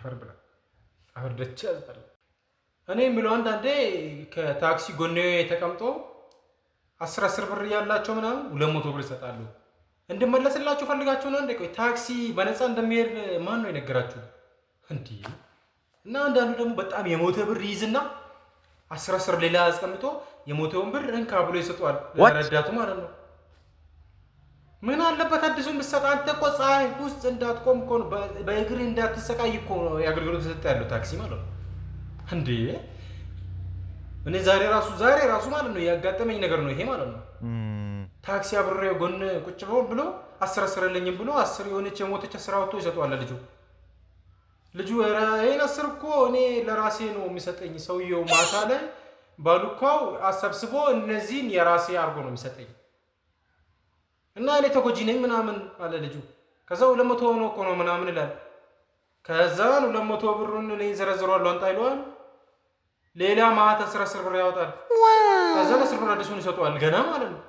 አፈር ብላ አፈር ደቻ ያጣል። እኔ የሚለው አንዳንዴ ከታክሲ ጎኔ ተቀምጦ 10 ብር ያላቸው ምናምን 200 ብር ይሰጣሉ። እንድመለስላችሁ ፈልጋችሁ ነው እንዴ? ቆይ ታክሲ በነፃ እንደሚሄድ ማን ነው የነገራችሁ እንዴ? እና አንዳንዱ ደግሞ በጣም የሞተ ብር ይይዝና 10 ሌላ አስቀምጦ የሞተውን ብር እንካ ብሎ ይሰጧል ለረዳቱ ማለት ነው። ምን አለበት አዲሱን ብትሰጥ? አንተ እኮ ፀሐይ ውስጥ እንዳትቆም እኮ ነው፣ በእግር እንዳትሰቃይ እኮ ነው የአገልግሎት ተሰጠ ያለው ታክሲ ማለት ነው እንዴ። እኔ ዛሬ ራሱ ማለት ነው ያጋጠመኝ ነገር ነው ይሄ ማለት ነው። ታክሲ አብሬ ጎን ቁጭ ብሎ 10 የለኝም ብሎ 10 የሆነች የሞተች 10 አውጥቶ ይሰጠዋል ልጁ ይሄን 10 እኮ እኔ ለራሴ ነው የሚሰጠኝ ሰውየው ማታ ላይ ባሉካው አሰብስቦ እነዚህን የራሴ አርጎ ነው የሚሰጠኝ እና እኔ ተጎጂ ነኝ ምናምን አለ ልጁ። ከዛው 200 ነው እኮ ነው ምናምን ይላል። ከዛን 200 ብሩን እኔ ዘረዝሯለሁ አንተ አይሏል ሌላ ማታ 10 ብር ያወጣል። ከዛ 10 ብር አዲሱን ይሰጠዋል ገና ማለት ነው።